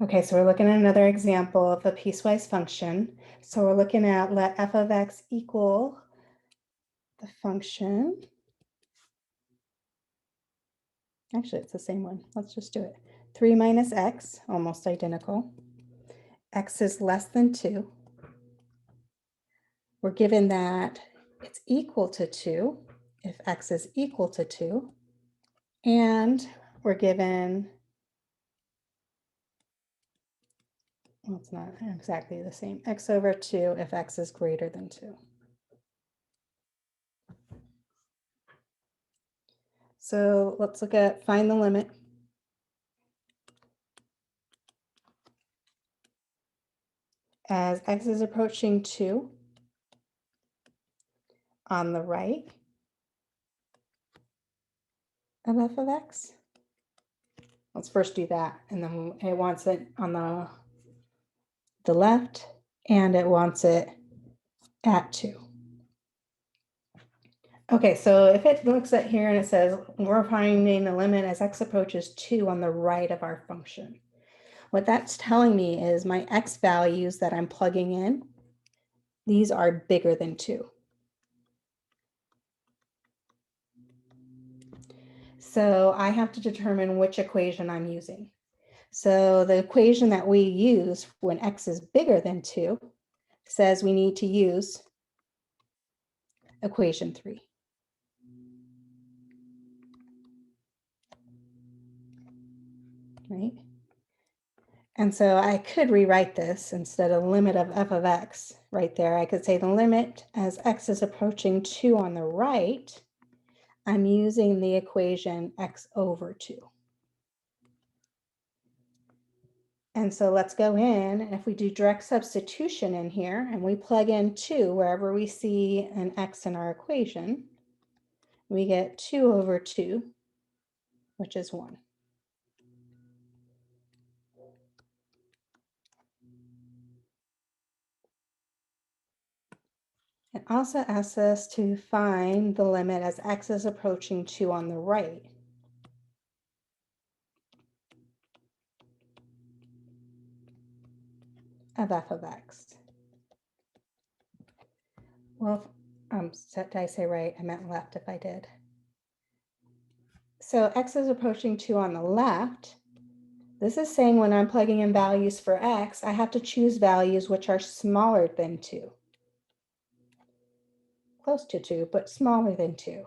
Okay, so we're looking at another example of a piecewise function. So we're looking at let f of x equal the function. Actually, it's the same one. Let's just do it. 3 minus x, almost identical. X is less than 2. We're given that it's equal to 2 if x is equal to 2. And we're given, well, it's not exactly the same, x over 2 if x is greater than 2. So let's look at find the limit. As x is approaching 2 on the right of f of x. Let's first do that, and then it wants it on the left, and it wants it at 2. Okay, so if it looks at here and it says we're finding the limit as x approaches 2 on the right of our function. What that's telling me is my x values that I'm plugging in, these are bigger than 2. So I have to determine which equation I'm using. So the equation that we use when x is bigger than 2 says we need to use equation 3. Right? And so I could rewrite this instead of limit of f of x right there. I could say the limit as x is approaching 2 on the right, I'm using the equation x over 2. And so let's go in, and if we do direct substitution in here, and we plug in 2 wherever we see an x in our equation, we get 2 over 2, which is 1. It also asks us to find the limit as x is approaching 2 on the right. Of f of x. Well, did I say right? I meant left if I did. So x is approaching 2 on the left. This is saying when I'm plugging in values for x, I have to choose values which are smaller than 2. Close to 2, but smaller than 2.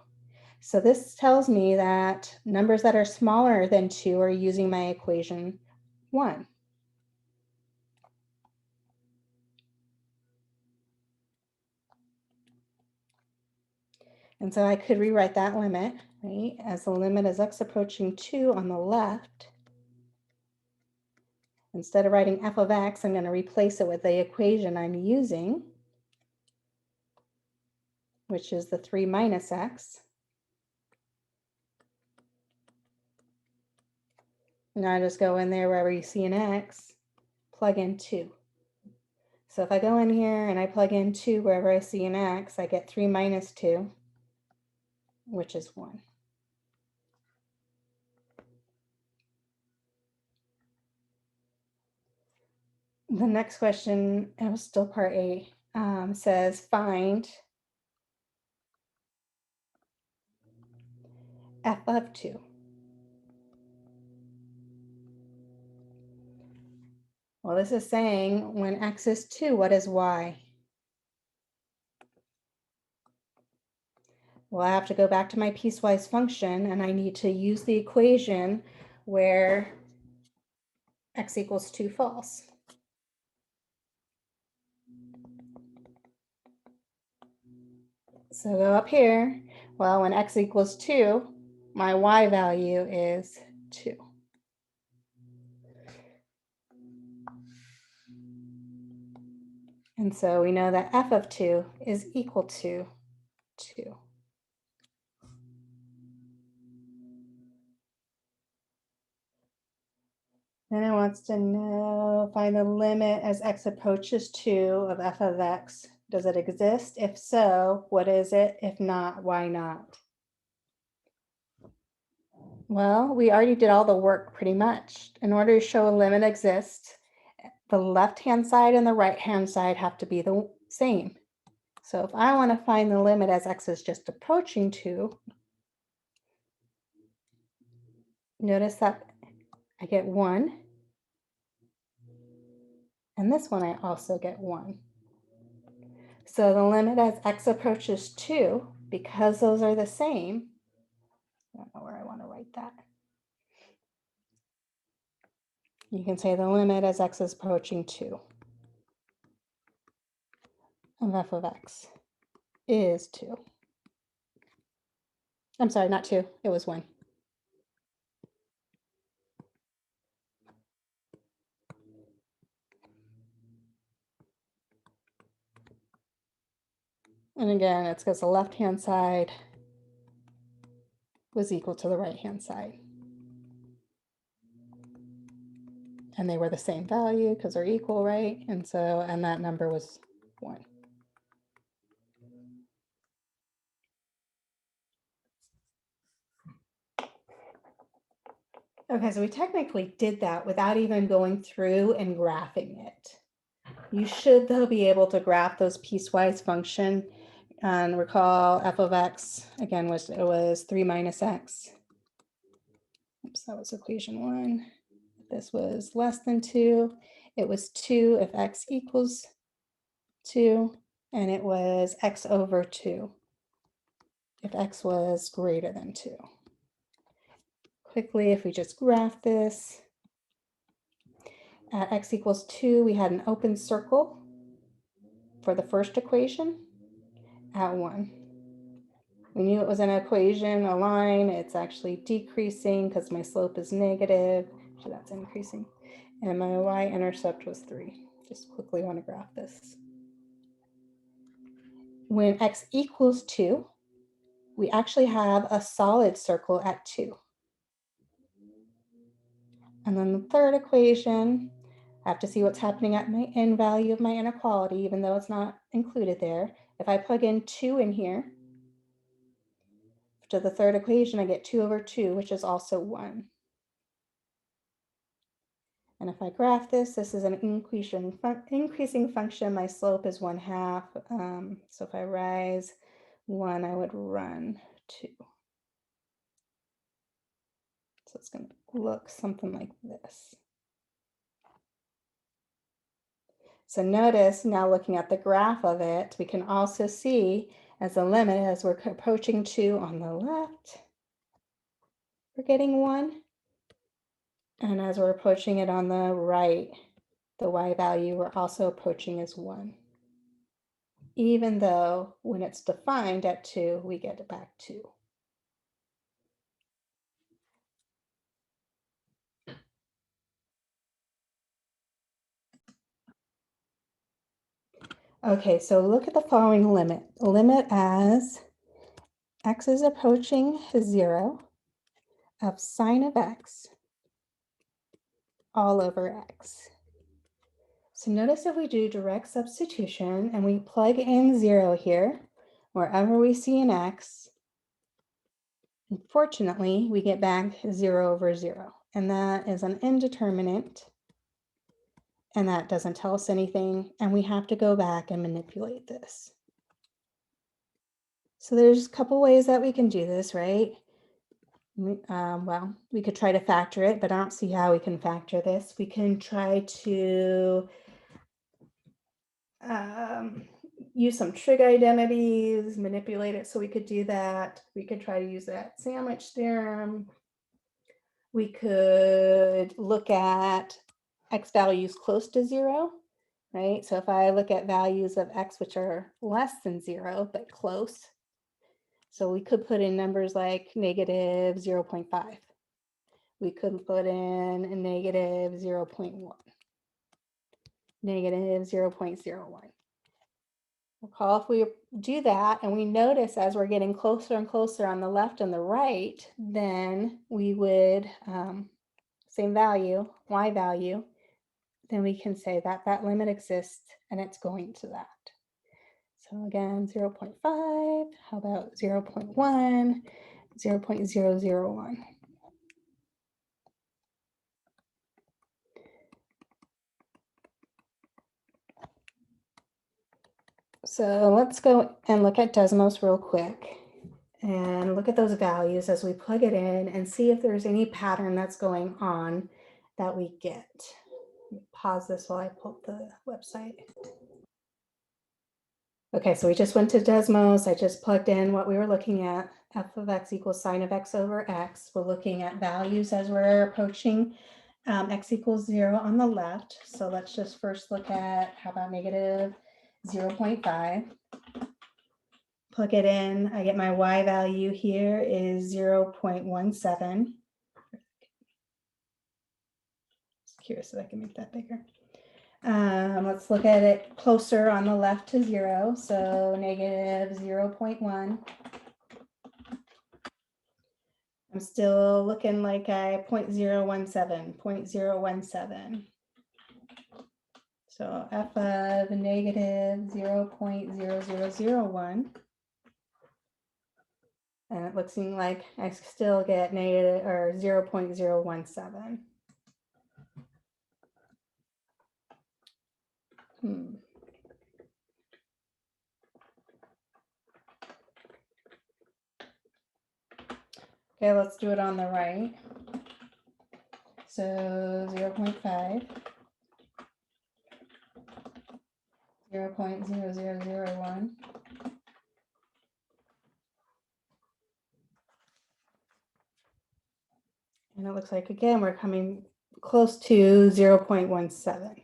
So this tells me that numbers that are smaller than 2 are using my equation 1. And so I could rewrite that limit, right, as the limit as x approaching 2 on the left. Instead of writing f of x, I'm going to replace it with the equation I'm using, which is the 3 minus x. Now I just go in there wherever you see an x, plug in 2. So if I go in here and I plug in 2 wherever I see an x, I get 3 minus 2, which is 1. The next question, it was still part A, says find f of 2. Well, this is saying when x is 2, what is y? Well, I have to go back to my piecewise function, and I need to use the equation where x equals 2 false. So go up here. Well, when x equals 2, my y value is 2. And so we know that f of 2 is equal to 2. Then it wants to know, find the limit as x approaches 2 of f of x. Does it exist? If so, what is it? If not, why not? Well, we already did all the work pretty much. In order to show a limit exists, the left-hand side and the right-hand side have to be the same. So if I want to find the limit as x is just approaching 2, notice that I get 1, and this one I also get 1. So the limit as x approaches 2, because those are the same, I don't know where I want to write that. You can say the limit as x is approaching 2 of f of x is 2. I'm sorry, not 2, it was 1. And again, it's because the left-hand side was equal to the right-hand side. And they were the same value because they're equal, right? And that number was 1. Okay, so we technically did that without even going through and graphing it. You should, though, be able to graph those piecewise function. And recall f of x, again, was 3 minus x. Oops, that was equation 1. This was less than 2. It was 2 if x equals 2. And it was x over 2 if x was greater than 2. Quickly, if we just graph this, at x equals 2, we had an open circle for the first equation at 1. We knew it was an equation, a line. It's actually decreasing because my slope is negative. So that's increasing. And my y-intercept was 3. Just quickly want to graph this. When x equals 2, we actually have a solid circle at 2. And then the third equation, I have to see what's happening at my n value of my inequality, even though it's not included there. If I plug in 2 in here, to the third equation, I get 2 over 2, which is also 1. And if I graph this, this is an increasing function. My slope is 1/2. So if I rise 1, I would run 2. So it's going to look something like this. So notice now looking at the graph of it, we can also see as the limit as we're approaching 2 on the left, we're getting 1. And as we're approaching it on the right, the y value we're also approaching is 1. Even though when it's defined at 2, we get it back 2. Okay, so look at the following limit. Limit as x is approaching 0 of sine of x all over x. So notice if we do direct substitution and we plug in 0 here, wherever we see an x, unfortunately, we get back 0 over 0. And that is an indeterminate. And that doesn't tell us anything. And we have to go back and manipulate this. So there's a couple ways that we can do this, right? Well, we could try to factor it, but I don't see how we can factor this. We can try to use some trig identities, manipulate it so we could do that. We could try to use that sandwich theorem. We could look at x values close to 0, right? So if I look at values of x which are less than 0, but close, so we could put in numbers like negative 0.5. We could put in a negative 0.1, negative 0.01. Recall if we do that and we notice as we're getting closer and closer on the left and the right, then we would, same value, y value, then we can say that that limit exists and it's going to that. So again, 0.5, how about 0.1, 0.001? So let's go and look at Desmos real quick and look at those values as we plug it in and see if there's any pattern that's going on that we get. Pause this while I pull up the website. Okay, so we just went to Desmos. I just plugged in what we were looking at. F of x equals sine of x over x. We're looking at values as we're approaching x equals 0 on the left. So let's just first look at, how about negative 0.5. Plug it in. I get my y value here is 0.17. Just curious if I can make that bigger. Let's look at it closer on the left to 0. So negative 0.1. I'm still looking like I 0.017, 0.017. So f of negative 0.0001. And it looks like I still get negative or 0.017. Okay, let's do it on the right. So 0.5, 0.0001. And it looks like, again, we're coming close to 0.17.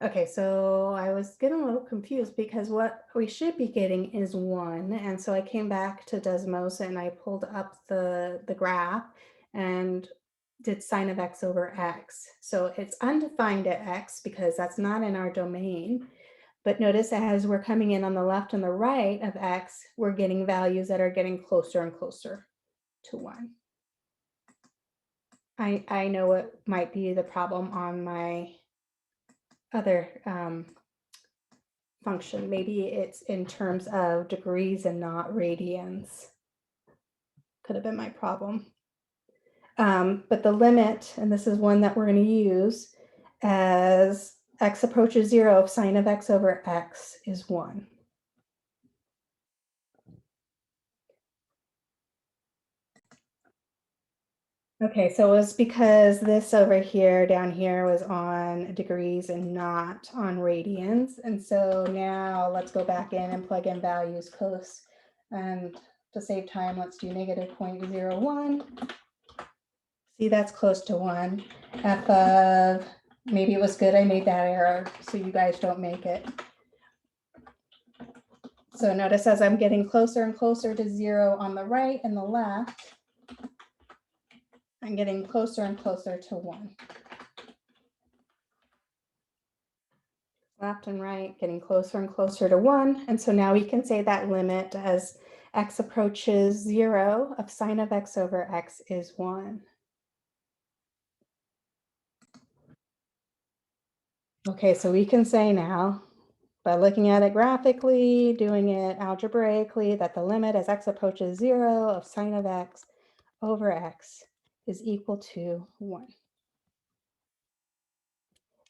Okay, so I was getting a little confused because what we should be getting is 1. And so I came back to Desmos and I pulled up the graph and did sine of x over x. So it's undefined at x because that's not in our domain. But notice as we're coming in on the left and the right of x, we're getting values that are getting closer and closer to 1. I know what might be the problem on my other function. Maybe it's in terms of degrees and not radians. Could have been my problem. But the limit, and this is one that we're going to use, as x approaches 0, sine of x over x is 1. Okay, so it was because this over here, down here, was on degrees and not on radians. And so now let's go back in and plug in values close. And to save time, let's do negative 0.01. See, that's close to 1. F of, maybe it was good I made that error so you guys don't make it. So notice as I'm getting closer and closer to 0 on the right and the left, I'm getting closer and closer to 1. Left and right, getting closer and closer to 1. And so now we can say that limit as x approaches 0 of sine of x over x is 1. Okay, so we can say now, by looking at it graphically, doing it algebraically, that the limit as x approaches 0 of sine of x over x is equal to 1.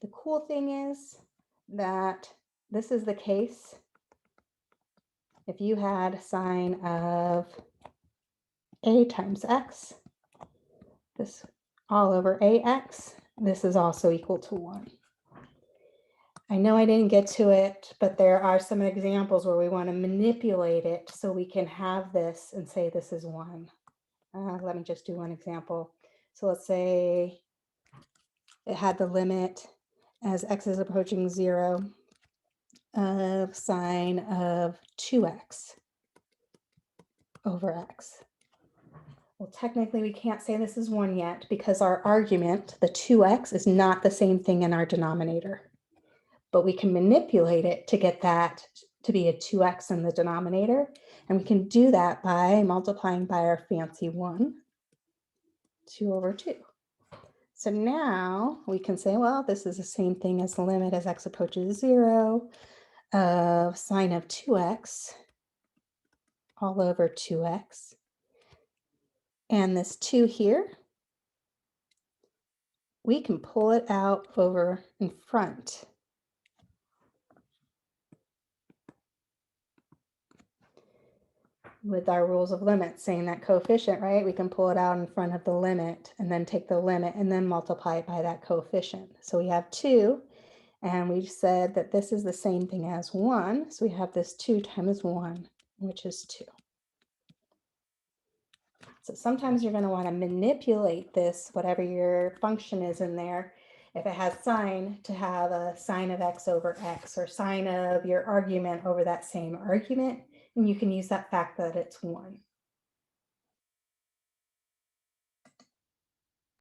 The cool thing is that this is the case if you had sine of a times x, this all over ax, this is also equal to 1. I know I didn't get to it, but there are some examples where we want to manipulate it so we can have this and say this is 1. Let me just do one example. So let's say it had the limit as x is approaching 0 of sine of 2x over x. Well, technically we can't say this is 1 yet because our argument, the 2x, is not the same thing in our denominator. But we can manipulate it to get that to be a 2x in the denominator. And we can do that by multiplying by our fancy 1, 2 over 2. So now we can say, well, this is the same thing as the limit as x approaches 0 of sine of 2x all over 2x. And this 2 here, we can pull it out over in front with our rules of limits, saying that coefficient, right? We can pull it out in front of the limit and then take the limit and then multiply it by that coefficient. So we have 2, and we've said that this is the same thing as 1. So we have this 2 times 1, which is 2. So sometimes you're going to want to manipulate this, whatever your function is in there. If it has sine, to have a sine of x over x, or sine of your argument over that same argument, and you can use that fact that it's 1.